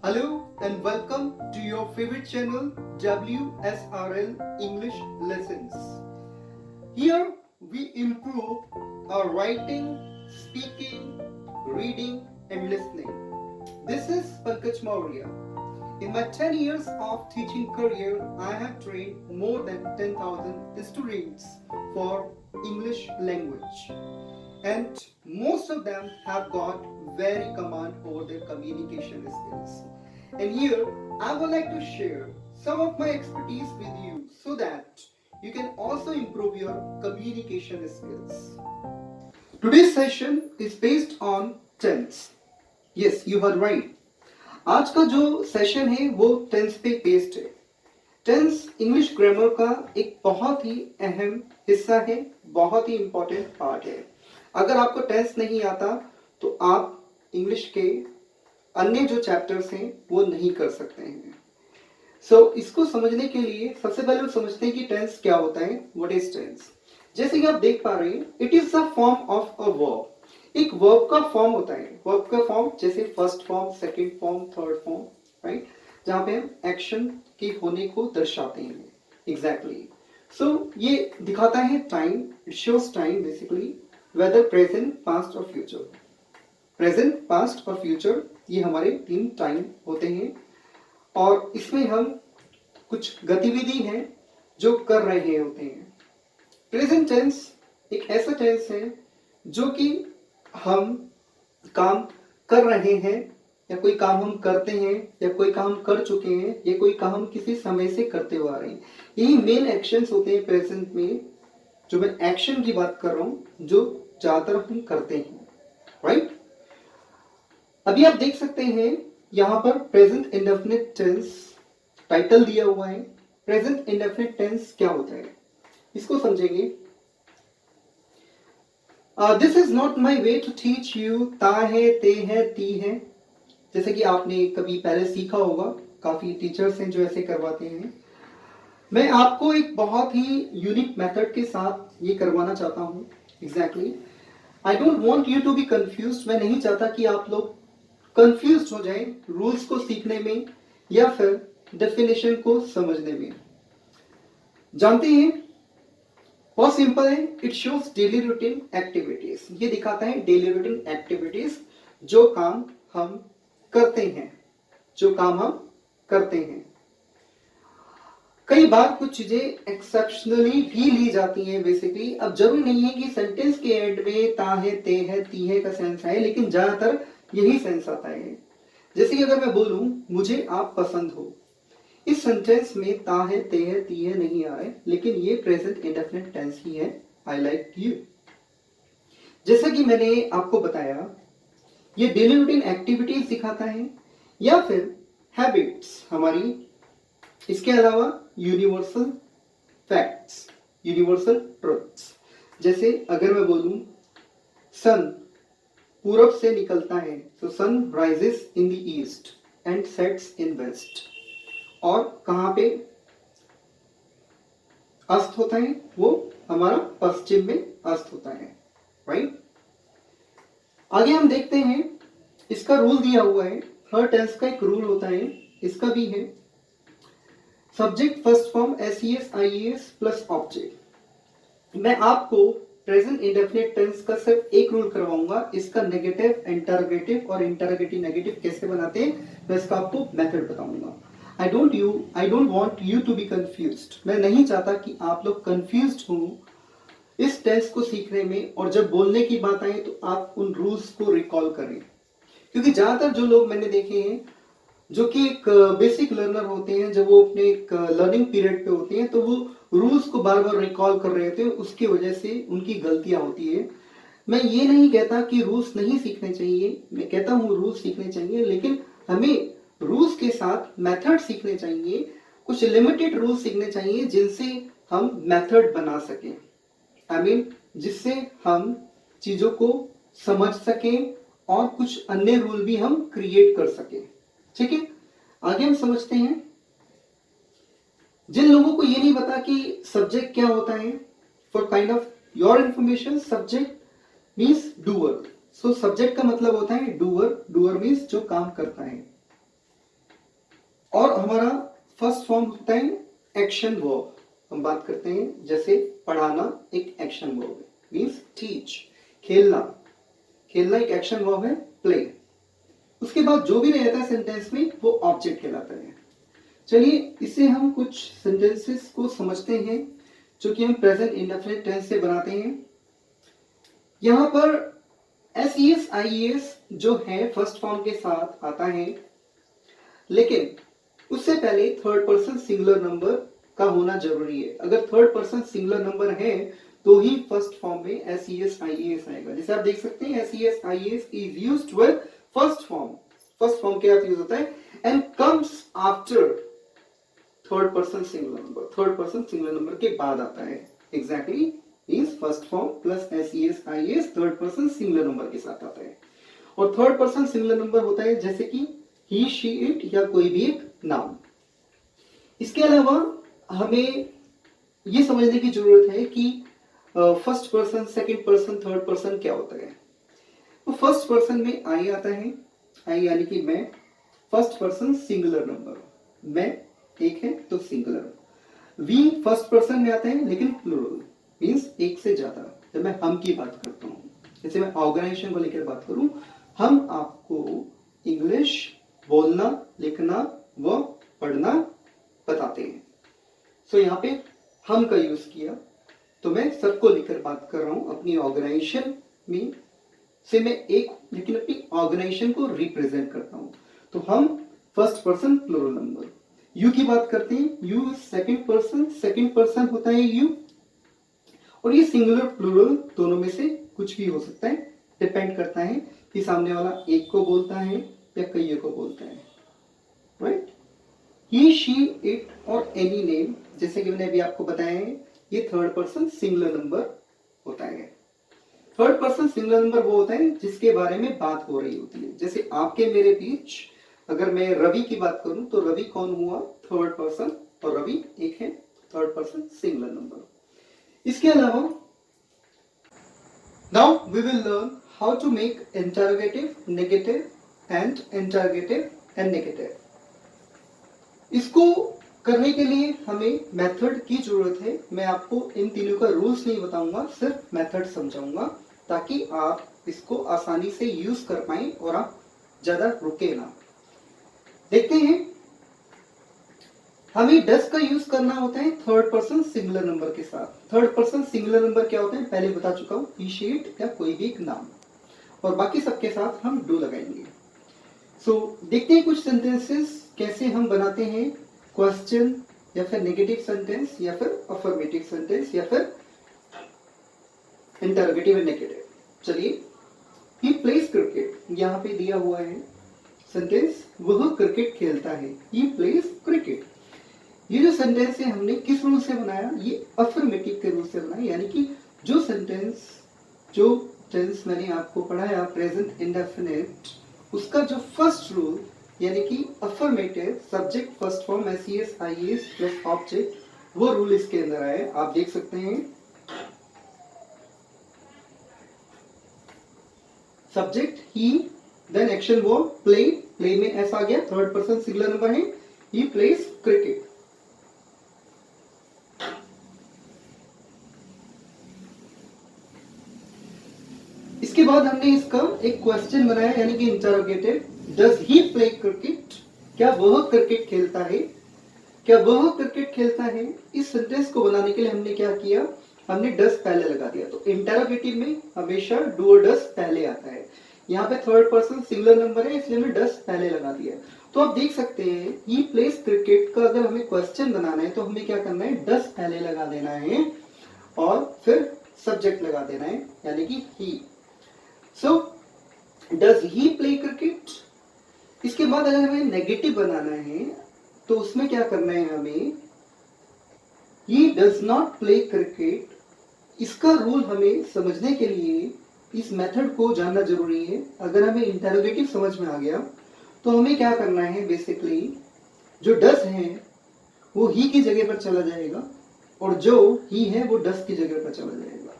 Hello and welcome to your favorite channel WSRL English Lessons. Here we improve our writing, speaking, reading and listening. This is Pankaj Maurya. In my 10 years of teaching career, I have trained more than 10,000 students for English language. And most of them have got very command over their communication skills. And here I would like to share some of my expertise with you so that you can also improve your communication skills. Today's session is based on tense. Yes, you heard right. आज का जो session है वो tense पे based है. Tense English grammar का एक बहुत ही अहम हिस्सा है, बहुत ही इंपॉर्टेंट पार्ट है. अगर आपको टेंस नहीं आता तो आप इंग्लिश के अन्य जो चैप्टर्स हैं वो नहीं कर सकते हैं. इसको समझने के लिए सबसे पहले समझते हैं कि टेंस क्या होता है. What is tense? जैसे कि आप देख पा रहे हैं, it is the form of a verb. एक वर्ब का फॉर्म होता है. वर्ब का फॉर्म जैसे first form, second form, third form, right, जहां पे हम एक्शन के होने को दर्शाते हैं. एग्जैक्टली. ये दिखाता है time. It shows time basically, whether present, past और फ्यूचर. प्रेजेंट, पास्ट और फ्यूचर, ये हमारे 3 टाइम होते हैं और इसमें हम कुछ गतिविधि है जो कर रहे होते हैं. प्रेजेंट टेंस एक ऐसा टेंस है जो कि हम काम कर रहे हैं या कोई काम हम करते हैं या कोई काम कर चुके हैं या कोई काम हम किसी समय से करते हुए आ रहे हैं. यही मेन एक्शंस होते हैं प्रेजेंट में. जो मैं एक्शन की बात कर रहा हूं जो ज्यादातर हम करते हैं, राइट. अभी आप देख सकते हैं यहां पर प्रेजेंट इंडेफिनिट टेंस टाइटल दिया हुआ है. प्रेजेंट इंडेफिनिट टेंस क्या होता है इसको समझेंगे. This is not my way to teach you. ता है, ते है, ती है, जैसे कि आपने कभी पहले सीखा होगा. काफी टीचर्स हैं जो ऐसे करवाते हैं. मैं आपको एक बहुत ही यूनिक मेथड के साथ ये करवाना चाहता हूं. Exactly. I don't want you to be confuse. मैं नहीं चाहता कि आप लोग कंफ्यूज हो जाएं रूल्स को सीखने में या फिर डेफिनेशन को समझने में. जानते हैं बहुत सिंपल है. It shows daily routine activities. ये दिखाता है डेली रूटीन एक्टिविटीज, जो काम हम करते हैं, जो काम हम करते हैं. कई बार कुछ चीजें एक्सेप्शनली भी ली जाती हैं बेसिकली. अब जरूरी नहीं है कि सेंटेंस के एंड में ता है, ते है, ती है का सेंस आए, लेकिन ज्यादातर यही सेंस आता है. जैसे कि अगर मैं बोलूं मुझे आप पसंद हो, इस सेंटेंस में ता है, ते है, ती है नहीं आ रहा है, लेकिन ये प्रेजेंट इंडेफिनिट टेंस ही है. I like you. जैसा कि मैंने आपको बताया, ये डेली रूटीन एक्टिविटीज दिखाता है या फिर हैबिट्स हमारी. इसके अलावा यूनिवर्सल फैक्ट्स, यूनिवर्सल ट्रुथ्स. जैसे अगर मैं बोलूं सन पूरब से निकलता है, तो sun rises in the east and sets in west. और कहां पे अस्त होता है? वो हमारा पश्चिम में अस्त होता है, राइट. आगे हम देखते हैं, इसका रूल दिया हुआ है. हर टेंस का एक रूल होता है, इसका भी है. Subject first form SES IES plus object. मैं आपको प्रेजेंट इंडेफिनिट टेंस का सिर्फ एक रूल करवाऊंगा. इसका नेगेटिव, इंटरोगेटिव और इंटरोगेटिव नेगेटिव कैसे बनाते हैं मैं इसका आपको मेथड बताऊंगा. I don't want you to be confused. मैं नहीं चाहता कि आप लोग confused हो इस टेंस को सीखने में, और जब बोलने की बात आए तो आप उन रूल्स को रिकॉल करें. क्योंकि ज्यादातर जो लोग मैंने देखे हैं जो कि एक बेसिक लर्नर होते हैं, जब वो अपने एक लर्निंग पीरियड पे होते हैं तो वो रूल्स को बार बार रिकॉल कर रहे होते हैं. उसकी वजह से उनकी गलतियां होती है. मैं ये नहीं कहता कि रूल्स नहीं सीखने चाहिए, मैं कहता हूँ रूल्स सीखने चाहिए, लेकिन हमें रूल्स के साथ मेथड सीखने चाहिए. कुछ लिमिटेड रूल्स सीखने चाहिए जिनसे हम मेथड बना सकें. आई मीन जिससे हम चीजों को समझ सकें और कुछ अन्य रूल भी हम क्रिएट कर सकें. ठीक है, आगे हम समझते हैं. जिन लोगों को ये नहीं पता कि सब्जेक्ट क्या होता है, for kind of your information, subject means doer. Subject का मतलब होता है डूअर. डूअर मीन्स जो काम करता है. और हमारा फर्स्ट फॉर्म होता है एक्शन वर्ब। हम बात करते हैं जैसे पढ़ाना एक एक्शन वर्ब है, मीन्स टीच। खेलना, खेलना एक एक्शन वर्ब है, प्ले। उसके बाद जो भी रहता है सेंटेंस में वो ऑब्जेक्ट कहलाता है। चलिए इससे हम कुछ सेंटेंसेस को समझते हैं जो कि हम प्रेजेंट इंडेफिनिट टेंस से बनाते हैं। यहां पर SES IES जो है फर्स्ट फॉर्म के साथ आता है, लेकिन उससे पहले थर्ड पर्सन सिंगुलर नंबर का होना जरूरी है। अगर थर्ड पर्सन सिंगुलर नंबर है तो ही फर्स्ट फॉर्म में SES IES आएगा। जैसे आप देख सकते हैं SES IES is used with first form. First form के साथ यूज होता है and comes after third person singular number. Third person singular number के बाद आता है। Exactly means first form plus SES IES third person singular number के साथ आता है। और थर्ड पर्सन सिंगुलर नंबर होता है जैसे कि ही, शी, इट या कोई भी एक नाम। इसके अलावा हमें ये समझने की जरूरत है कि first person, second person, third person क्या होता है। तो फर्स्ट पर्सन में आई आता है, आई यानी कि मैं। फर्स्ट पर्सन सिंगुलर नंबर, मैं एक है तो सिंगुलर। वी फर्स्ट पर्सन में आता है लेकिन प्लूरल, मींस एक से ज्यादा। जब मैं हम की बात करता हूं, जैसे मैं ऑर्गेनाइजेशन को लेकर बात करूं, हम आपको इंग्लिश बोलना, लिखना व पढ़ना बताते हैं। सो यहाँ पे हम का यूज किया, तो मैं सबको लेकर बात कर रहा हूं। अपनी ऑर्गेनाइजेशन में से मैं एक, लेकिन अपनी ऑर्गेनाइजेशन को रिप्रेजेंट करता हूं। तो हम first person plural number. You की बात करते हैं, you second person, second person होता है यू। और ये सिंगुलर प्लूरल दोनों में से कुछ भी हो सकता है, डिपेंड करता है कि सामने वाला एक को बोलता है या कईयों को बोलता है, राइट। ही, शी, इट और एनी नेम, जैसे कि मैंने अभी आपको बताया है, ये थर्ड पर्सन सिंगुलर नंबर होता है। थर्ड पर्सन सिंगुलर नंबर वो होता है जिसके बारे में बात हो रही होती है। जैसे आपके मेरे बीच अगर मैं रवि की बात करूं तो रवि कौन हुआ, थर्ड पर्सन, और रवि एक है, थर्ड पर्सन सिंगुलर नंबर। इसके अलावा now we will learn how to make interrogative, negative and interrogative and negative. इसको करने के लिए हमें मेथड की जरूरत है। मैं आपको इन तीनों का रूल्स नहीं बताऊंगा, सिर्फ मेथड समझाऊंगा ताकि आप इसको आसानी से यूज कर पाएं और आप ज्यादा रुके ना। देखते हैं, हमें डस का यूज करना होता है थर्ड पर्सन सिंगुलर नंबर के साथ। थर्ड पर्सन सिंगुलर नंबर क्या होता है पहले बता चुका हूं, ही, शी, इट या कोई भी एक नाम। और बाकी सबके साथ हम डू लगाएंगे। सो देखते हैं कुछ सेंटेंसेस कैसे हम बनाते हैं, क्वेश्चन या फिर नेगेटिव सेंटेंस या फिर अफर्मेटिव सेंटेंस या फिर इंटरोगेटिव एंड नेगेटिव। चलिए, ही प्लेज क्रिकेट, यहाँ पे दिया हुआ है सेंटेंस, वह क्रिकेट खेलता है। He plays cricket. ये जो सेंटेंस है हमने किस रूल से बनाया, ये अफर्मेटिव के रूल से बनाया। यानी कि जो सेंटेंस, जो टेंस मैंने आपको पढ़ाया प्रेजेंट इंडेफिनिट, उसका जो फर्स्ट रूल यानी कि affirmative, subject first form SES IES plus object, वो रूल इसके अंदर आए। आप देख सकते हैं subject he, then action verb play, play में एस आ गया, थर्ड पर्सन सिंगुलर नंबर है, ही प्लेज क्रिकेट। इसके बाद हमने इसका एक क्वेश्चन बनाया यानी कि interrogative, does he play cricket, क्या वह क्रिकेट खेलता है, क्या वह क्रिकेट खेलता है। इस सेंटेंस को बनाने के लिए हमने क्या किया, हमने डस पहले लगा दिया। तो इंटरोगेटिव में हमेशा डू और डस पहले आता है। यहाँ पे थर्ड पर्सन सिंगुलर नंबर है इसलिए हमने डस पहले लगा दिया। तो आप देख सकते हैं ही प्लेस क्रिकेट का अगर हमें क्वेश्चन बनाना है तो हमें क्या करना है, डस पहले लगा देना है और फिर सब्जेक्ट लगा देना है यानी कि he. So does he play cricket. इसके बाद अगर हमें नेगेटिव बनाना है तो उसमें क्या करना है हमें, he does not play cricket. इसका रूल हमें समझने के लिए इस मेथड को जानना जरूरी है। अगर हमें इंटरोगेटिव समझ में आ गया तो हमें क्या करना है, बेसिकली जो डस है वो ही की जगह पर चला जाएगा और जो ही है वो डस की जगह पर चला जाएगा।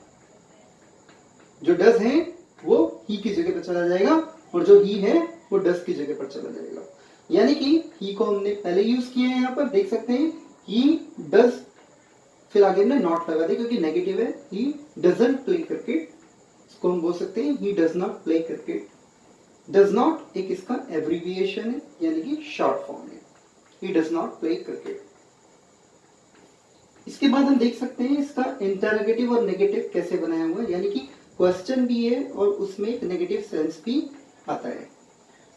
जो डस है वो ही की जगह पर चला जाएगा और जो ही है वो डस की जगह पर चला जाएगा। यानी कि ही को हमने पहले यूज किया है, यहाँ पर देख सकते हैं ही डज, फिर आगे हमने नॉट लगा दिया क्योंकि नेगेटिव है। ही डजंट प्ले क्रिकेट, इसको हम बोल सकते हैं he does not play cricket. Does not एक इसका एब्रीविएशन है यानी कि शॉर्ट फॉर्म है, he does not play cricket. इसके बाद हम देख सकते हैं इसका इंटरोगेटिव और नेगेटिव कैसे बनाया हुआ है, यानी कि क्वेश्चन भी है और उसमें एक नेगेटिव सेंस भी आता है।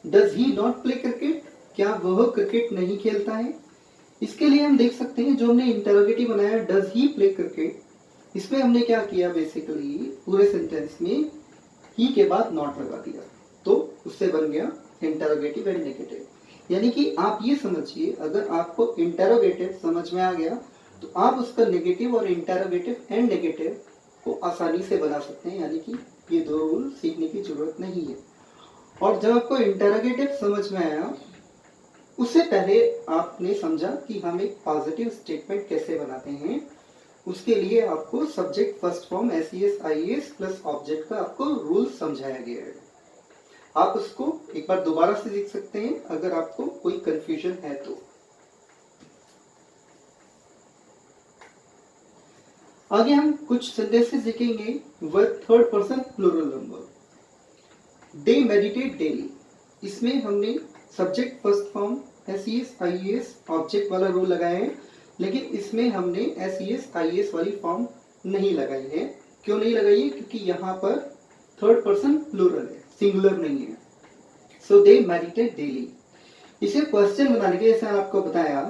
Does he not play cricket, क्या वह क्रिकेट नहीं खेलता है। इसके लिए हम देख सकते हैं जो हमने इंटरोगेटिव बनाया डज ही प्ले क्रिकेट, इसमें हमने क्या किया बेसिकली पूरे सेंटेंस में ही के बाद नॉट लगा दिया, तो उससे बन गया इंटरोगेटिव एंड नेगेटिव। यानी कि आप ये समझिए अगर आपको इंटरोगेटिव समझ में आ गया तो आप उसका नेगेटिव और इंटरोगेटिव एंड नेगेटिव को आसानी से बना सकते हैं, यानी कि ये दो रूल सीखने की जरूरत नहीं है। और जब आपको इंटरोगेटिव समझ में आया उससे पहले आपने समझा कि हम एक पॉजिटिव स्टेटमेंट कैसे बनाते हैं, उसके लिए आपको subject first form S E S IAS plus object का आपको रूल समझाया गया है। आप उसको एक बार दोबारा से देख सकते हैं अगर आपको कोई कंफ्यूजन है तो। आगे हम कुछ सेंटेंसेस देखेंगे with third person plural number. They meditate daily, इसमें हमने subject first form S E S I E S object वाला रूल लगाया है, लेकिन इसमें हमने एसईएस आईएएस वाली फॉर्म नहीं लगाई है। क्यों नहीं लगाई है? क्योंकि यहाँ पर थर्ड पर्सन प्लूरल है, सिंगुलर नहीं है। सो दे मेडिटेट डेली। इसे क्वेश्चन बनाने के, जैसे आपको बताया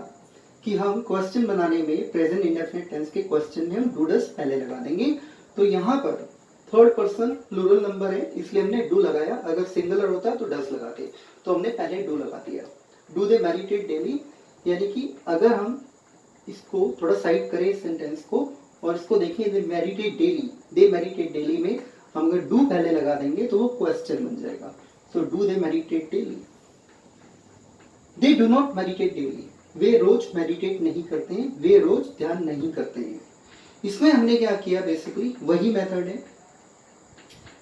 कि हम क्वेश्चन बनाने में प्रेजेंट इंडेफिनिट टेंस के क्वेश्चन में हम डू डज पहले लगा देंगे, तो यहाँ पर थर्ड पर्सन प्लूरल नंबर है इसलिए हमने डू लगाया। अगर सिंगुलर होता तो डज लगाते, तो हमने पहले डू लगा दिया। डू दे मेडिटेट डेली, यानी कि अगर हम इसको थोड़ा साइड करें सेंटेंस को और इसको देखें दे मेडिटेट डेली, दे मेडिटेट डेली में हम अगर डू पहले लगा देंगे तो वो क्वेश्चन बन जाएगा। So do they meditate daily. They do not meditate daily, वे रोज मेडिटेट नहीं करते हैं, वे रोज ध्यान नहीं करते हैं। इसमें हमने क्या किया बेसिकली वही मेथड है,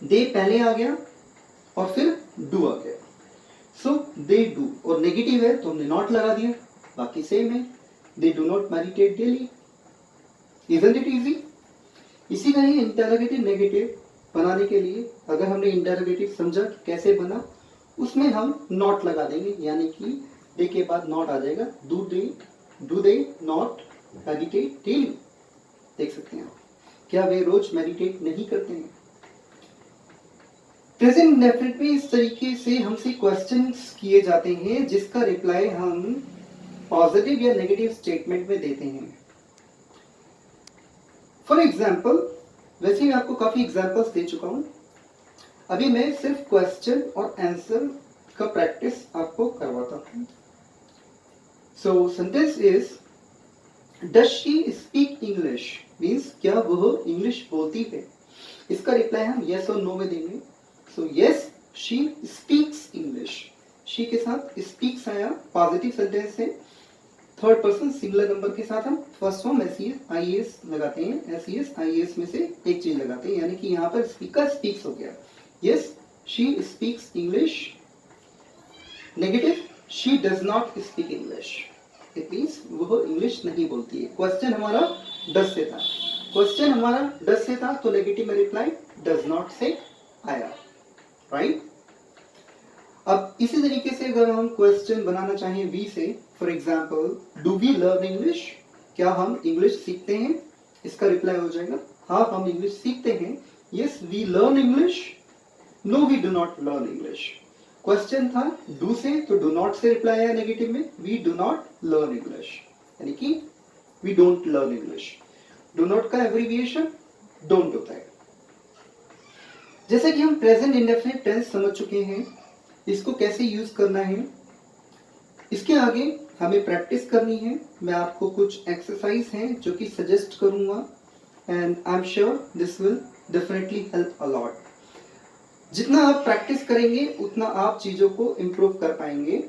दे पहले आ गया और फिर डू आ गया। सो दे डू, और नेगेटिव है तो हमने नॉट लगा दिया, बाकी सेम है। दे do not meditate daily. Isn't it easy? इसी का ही इंटरोगेटिव नेगेटिव बनाने के लिए अगर हमने इंटरोगेटिव समझा कैसे बना, उसमें हम नॉट लगा देंगे, यानी कि दे के बाद नॉट आ जाएगा। Do they not meditate daily. देख सकते हैं आप, क्या वे रोज मेडिटेट नहीं करते हैं। प्रेजेंट इंडेफिनिट में इस तरीके से हमसे क्वेश्चंस किए जाते हैं जिसका रिप्लाई हम पॉजिटिव या नेगेटिव स्टेटमेंट में देते हैं। फॉर एग्जाम्पल, वैसे मैं आपको काफी एग्जाम्पल्स दे चुका हूं, अभी मैं सिर्फ क्वेश्चन और आंसर का प्रैक्टिस आपको करवाता हूं। सो sentence is does she speak English, means क्या वह इंग्लिश बोलती है। इसका रिप्लाई हम यस और नो में देंगे। So yes she speaks English, she के साथ स्पीक्स आया, पॉजिटिव सेंटेंस है, थर्ड पर्सन सिंगुलर नंबर के साथ हम फर्स्ट फॉर्म एसईएस आईएएस लगाते हैं। एसईएस आईएएस में से एक चीज लगाते हैं, यानी कि यहाँ पर स्पीकर स्पीक्स हो गया। Yes she speaks English. Negative, she does not speak English, it means वह इंग्लिश नहीं बोलती है। क्वेश्चन हमारा डज से था, क्वेश्चन हमारा डज से था तो नेगेटिव में रिप्लाई डज नॉट से आया, राइट। अब इसी तरीके से अगर हम क्वेश्चन बनाना चाहें we say, for example do we learn English, क्या हम इंग्लिश सीखते हैं, इसका रिप्लाई हो जाएगा हाँ हम इंग्लिश सीखते हैं। Yes we learn English. No we do not learn English. Question था डू से तो डू नॉट से रिप्लाई आया नेगेटिव में, we do not learn English, यानी कि we don't learn English. Do not का एब्रीविएशन डोंट होता है। जैसे कि हम प्रेजेंट इंडेफिनिट टेंस समझ चुके हैं, इसको कैसे यूज करना है इसके आगे हमें प्रैक्टिस करनी है। मैं आपको कुछ एक्सरसाइज हैं जो कि सजेस्ट करूंगा and I am sure this will definitely help a lot. जितना आप प्रैक्टिस करेंगे उतना आप चीजों को इंप्रूव कर पाएंगे।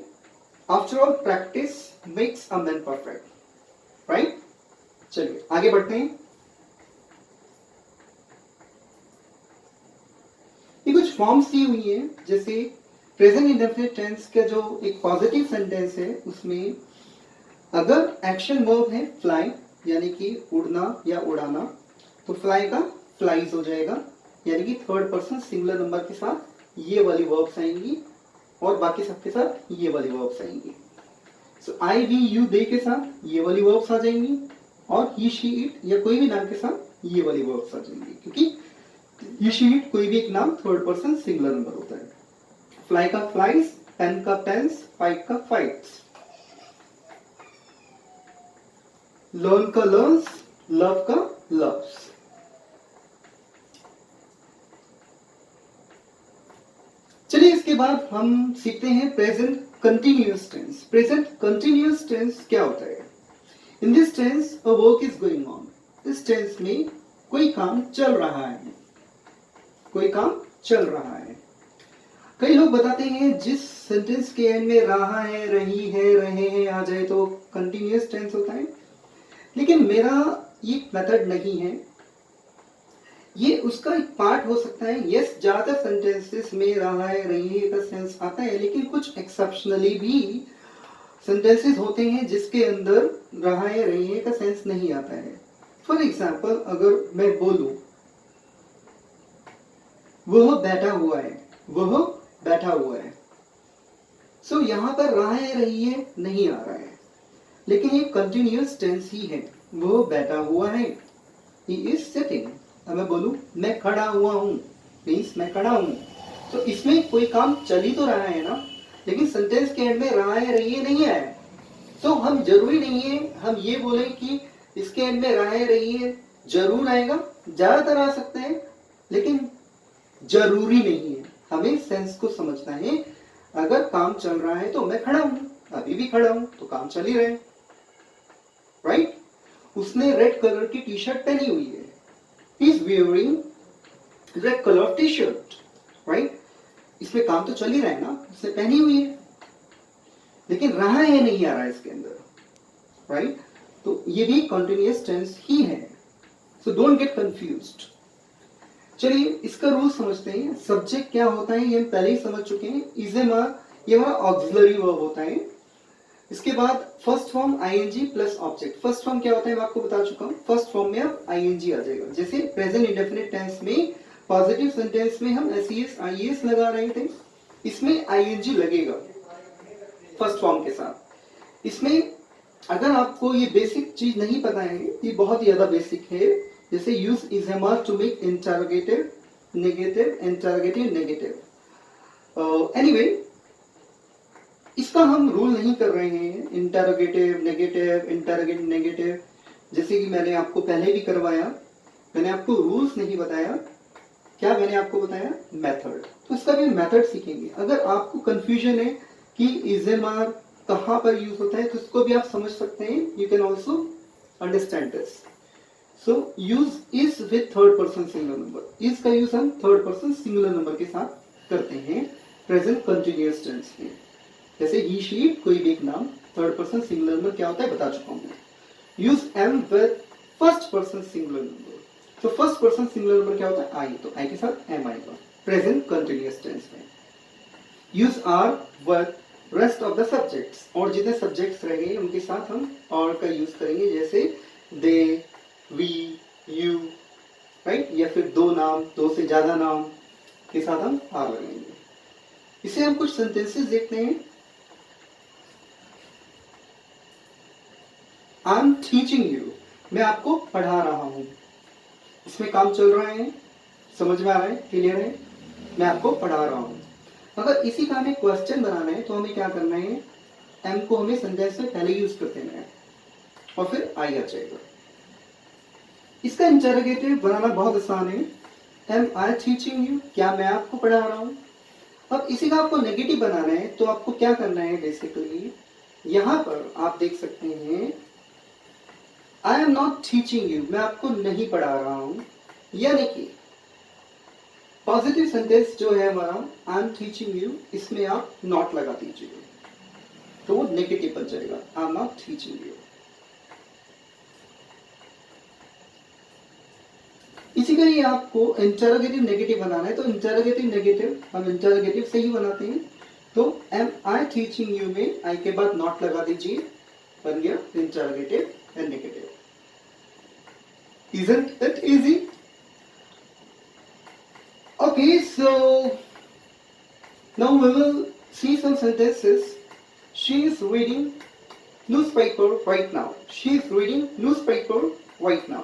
After all practice makes a man perfect, right. चलिए आगे बढ़ते हैं। ये कुछ फॉर्म्स दी हुई हैं, जैसे प्रेजेंट इंडेफिनिट टेंस का जो एक पॉजिटिव सेंटेंस है उसमें अगर एक्शन वर्ब है फ्लाई यानी कि उड़ना या उड़ाना, तो फ्लाई का फ्लाइज हो जाएगा, यानी कि थर्ड पर्सन सिंगुलर नंबर के साथ ये वाली वर्ब्स आएंगी और बाकी सबके साथ ये वाली वर्ब्स आएंगी। सो आई वी यू दे के साथ ये वाली वर्ब्स आ जाएंगी और ही शी इट या कोई भी नाम के साथ ये वाली वर्ब्स आ जाएंगी, क्योंकि ही शी इट कोई भी एक नाम थर्ड पर्सन सिंगुलर नंबर होता है। फ्लाई का फ्लाइज, पेन का पेन्स, फाइट का फाइट्स, लर्न का लर्न्स, लव का लव्स। चलिए इसके बाद हम सीखते हैं present continuous tense. Present continuous tense क्या होता है? In this tense a work is going on. इस टेंस में कोई काम चल रहा है, कोई काम चल रहा है। कई लोग बताते हैं जिस सेंटेंस के एंड में रहा है, रही है, रहे हैं आ जाए तो कंटिन्यूअस टेंस होता है, लेकिन मेरा ये मेथड नहीं है। ये उसका एक पार्ट हो सकता है। यस, ज्यादातर सेंटेंसेस में रहा है, रही है का सेंस आता है, लेकिन कुछ एक्सेप्शनली भी सेंटेंसेस होते हैं जिसके अंदर रहा है, रही है का सेंस नहीं आता है। फॉर एग्जाम्पल, अगर मैं बोलूं वह बैठा हुआ है, वह बैठा हुआ है, सो यहां पर रहा है, रही है नहीं आ रहा है, लेकिन ये कंटिन्यूअस टेंस ही है। वो बैठा हुआ है, he is sitting। अब मैं बोलूं मैं खड़ा हुआ हूं, मीन्स मैं खड़ा हूं, तो इसमें कोई काम चल ही तो रहा है ना, लेकिन सेंटेंस के एंड में रहा है, रही है नहीं है। तो हम जरूरी नहीं है हम ये बोले कि इसके एंड में रहा है, रही है जरूर आएगा, ज्यादातर आ सकते हैं, लेकिन जरूरी नहीं है। हमें सेंस को समझना है। अगर काम चल रहा है तो मैं खड़ा हूं, अभी भी खड़ा हूं, तो काम चल ही रहे, राइट? उसने रेड कलर की टी शर्ट पहनी हुई है, he is wearing red colour T shirt, right? इसमें काम तो चल ही रहा है ना, उसने पहनी हुई है, लेकिन रहा है नहीं आ रहा है इसके अंदर, राइट? तो ये भी कंटिन्यूअस टेंस ही है। So don't get confused. चलिए इसका रूल समझते हैं। सब्जेक्ट क्या होता है ये हम पहले ही समझ चुके हैं। इज एम आर ये हमारा ऑक्सिलरी वर्ब होता है। इसके बाद first form ING plus object. First form क्या होता है मैं आपको बता चुका हूं। फर्स्ट फॉर्म में अब आईएनजी आ जाएगा। जैसे प्रेजेंट इंडेफिनिट टेंस में पॉजिटिव सेंटेंस में हम एसईएस आईएएस लगा रहे थे, इसमें आईएनजी लगेगा फर्स्ट फॉर्म के साथ। इसमें अगर आपको ये बेसिक चीज नहीं पता है, ये बहुत ही ज्यादा बेसिक है। जैसे use is am are to make interrogative negative, interrogative negative. Anyway इसका हम रूल नहीं कर रहे हैं। इंटरोगेटिव नेगेटिव, इंटरोगेटिव नेगेटिव, जैसे कि मैंने आपको पहले भी करवाया, मैंने आपको रूल्स नहीं बताया। क्या मैंने आपको बताया? मेथड। तो इसका भी मेथड सीखेंगे। अगर आपको कंफ्यूजन है कि इज एम आर कहां पर यूज होता है, तो इसको भी आप समझ सकते हैं। You can also understand this. So use is with third person singular number. Is का यूज हम थर्ड पर्सन सिंगुलर नंबर के साथ करते हैं प्रेजेंट कंटिन्यूअस टेंस में। जैसे ही शी कोई भी एक नाम, थर्ड पर्सन सिंगुलर नंबर क्या होता है बता चुका हूं मैं। Use am with first person singular number. तो फर्स्ट पर्सन सिंगुलर नंबर क्या होता है? आई, तो आई के साथ एम आएगा प्रेजेंट कंटिन्यूअस टेंस में। Use are with rest of the subjects, और जितने सब्जेक्ट्स रहेंगे उनके साथ हम और का यूज करेंगे। जैसे दे, वी, यू, राइट? या फिर दो नाम, दो से ज्यादा नाम के साथ हम आर लगाएंगे। इसे हम कुछ सेंटेंसेस देखते हैं। आई एम टीचिंग यू, मैं आपको पढ़ा रहा हूं। इसमें काम चल रहा है, समझ में आ रहा है, क्लियर है? मैं आपको पढ़ा रहा हूं। अगर इसी का हमें क्वेश्चन बनाना है तो हमें क्या करना है? एम को हमें सेंटेंस में पहले यूज कर देना है और फिर आई आ जाएगा। इसका इंटरोगेटिव बनाना बहुत आसान है। एम आई टीचिंग यू, क्या मैं आपको पढ़ा रहा हूं? अब इसी का आपको नेगेटिव बनाना है तो आपको क्या करना है? बेसिकली यहां पर आप देख सकते हैं आई एम नॉट टीचिंग यू, मैं आपको नहीं पढ़ा रहा हूं। यानी कि पॉजिटिव सेंटेंस जो है हमारा आई एम टीचिंग यू, इसमें आप नॉट लगा दीजिए तो वो नेगेटिव बन जाएगा। आई एम नॉट टीचिंग यू। इसी का ये आपको इंटरोगेटिव नेगेटिव बनाना है। तो इंटरोगेटिव नेगेटिव हम इंटरोगेटिव से ही बनाते हैं। तो एम आई टीचिंग यू में आई के बाद नॉट लगा दीजिए, बन गया interrogative and negative. Isn't it easy? Okay, so now we will see some sentences. She is reading newspaper right now. She is reading newspaper right now.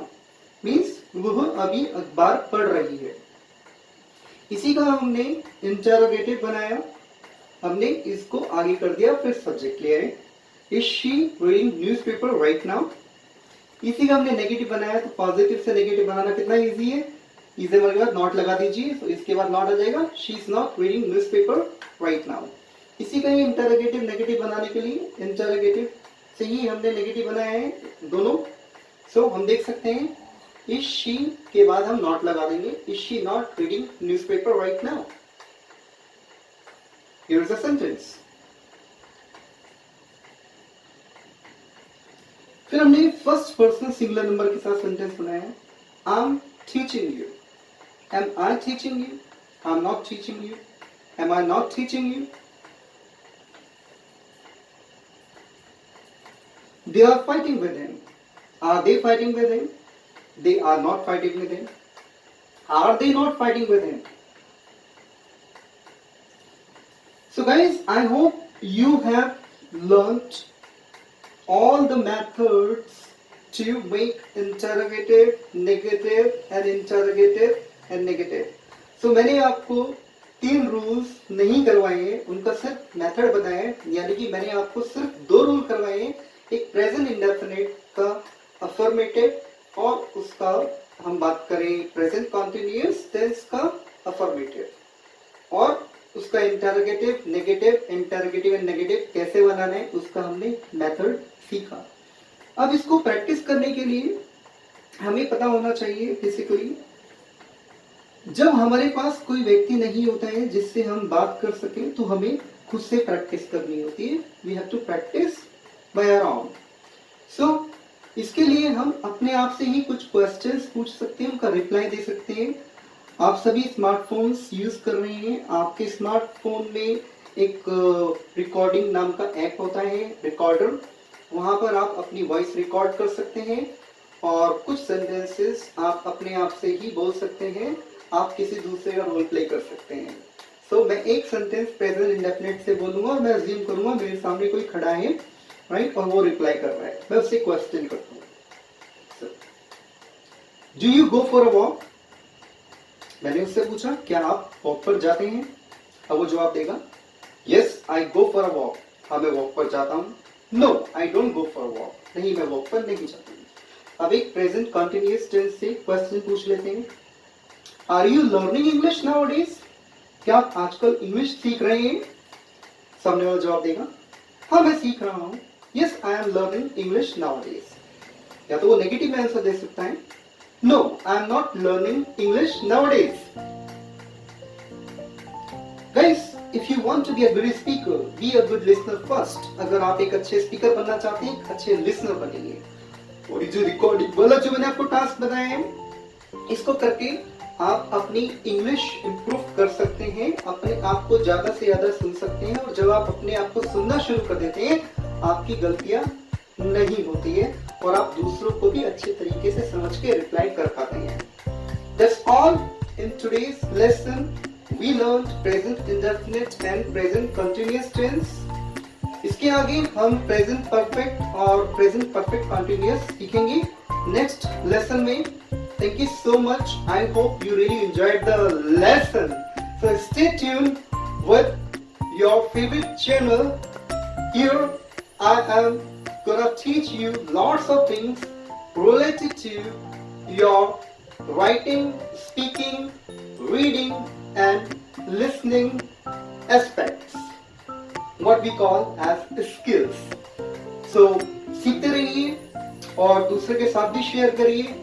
Means वह अभी अखबार पढ़ रही है. इसी का हमने इंटरोगेटिव बनाया, हमने इसको आगे कर दिया, फिर सब्जेक्ट ले आए. Is she reading newspaper right now? इसी का हमने नेगेटिव बनाया, तो पॉजिटिव से नेगेटिव बनाना कितना इजी है. इसी के बाद नॉट लगा दीजिए, तो इसके बाद नॉट आ जाएगा. She is not reading newspaper right now. इसी का ही इंटरोगेटिव नेगेटिव बनाने के लिए इंटरोगेटिव से ही हमने नेगेटिव बनाया है दोनों. सो हम देख सकते हैं इज शी के बाद हम नॉट लगा देंगे. Is she not reading newspaper right now. Here is a sentence. फिर हमने फर्स्ट पर्सन सिंगुलर नंबर के साथ सेंटेंस बनाया. I am teaching you. Am I teaching you? I am not teaching you. Am I not teaching you? They are fighting with him. Are they fighting with him? They are not fighting with him. Are they not fighting with him? So guys, I hope you have learnt all the methods to make interrogative, negative and interrogative and negative. So मैंने आपको 3 rules नहीं करवाए हैं, उनका सिर्फ method बताया है. यानी कि मैंने आपको सिर्फ 2 रूल करवाए हैं. एक प्रेजेंट इंडेफिनिट का अफर्मेटिव और उसका हम बात करें प्रेजेंट कॉन्टिन्यूअस टेंस का अफर्मेटिव, और उसका interrogative, negative, interrogative and negative कैसे बनाना है उसका हमने मेथड सीखा. अब इसको प्रैक्टिस करने के लिए हमें पता होना चाहिए बेसिकली, जब हमारे पास कोई व्यक्ति नहीं होता है जिससे हम बात कर सके, तो हमें खुद से प्रैक्टिस करनी होती है. We have to practice by our own. So इसके लिए हम अपने आप से ही कुछ क्वेश्चंस पूछ सकते हैं, उनका रिप्लाई दे सकते हैं. आप सभी स्मार्टफोन्स यूज कर रहे हैं. आपके स्मार्टफोन में एक रिकॉर्डिंग नाम का ऐप होता है, रिकॉर्डर. वहां पर आप अपनी वॉइस रिकॉर्ड कर सकते हैं और कुछ सेंटेंसेस आप अपने आप से ही बोल सकते हैं. आप किसी दूसरे का रोल प्ले कर सकते हैं. सो मैं एक सेंटेंस प्रेजेंट इंडेफिनिट से बोलूंगा और मैं अज्यूम करूंगा मेरे सामने कोई खड़ा है, राइट, और वो रिप्लाई कर रहा है. मैं उससे क्वेश्चन करता हूँ, do you go for a walk? मैंने उससे पूछा क्या आप वॉक पर जाते हैं? अब वो जवाब देगा yes I go for a walk. हाँ मैं वॉक पर जाता हूँ. No I don't go for a walk. नहीं मैं वॉक पर नहीं जाता हूँ. अब एक प्रेजेंट कंटिन्यूअस टेंस से क्वेश्चन पूछ लेते हैं. Are you learning English nowadays? क्या आप आजकल इंग्लिश सीख रहे हैं? सामने वाला जवाब देगा हाँ मैं सीख रहा हूँ. Yes I am learning English nowadays. या तो वो नेगेटिव आंसर दे सकता है, no I am not learning English nowadays. Guys, if you want to be a good speaker, be a good listener first. अगर आप एक अच्छे स्पीकर बनना चाहते हैं, एक अच्छे लिसनर बनिए. और ये जो रिकॉर्डिंग वाला जो मैंने आपको टास्क बताया है, इसको करके आप अपनी इंग्लिश इंप्रूव कर सकते हैं, अपने आप को ज्यादा से ज्यादा सुन सकते हैं. और जब आप अपने आप को सुनना शुरू कर देते हैं, आपकी गलतियां नहीं होती है और आप दूसरों को भी अच्छे तरीके से समझ के रिप्लाई कर पाते हैं. That's all in today's lesson. We learned present indefinite and present continuous tense. इसके आगे हम present perfect और present perfect continuous सीखेंगे next lesson में. Thank you so much. I hope you really enjoyed the lesson. So stay tuned with your favorite channel. Here I am gonna teach you lots of things related to your writing, speaking, reading and listening aspects, what we call as skills. So सीखते रहिए और दूसरे के साथ भी share करिए.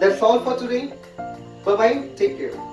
That's all for today. Bye bye. Take care.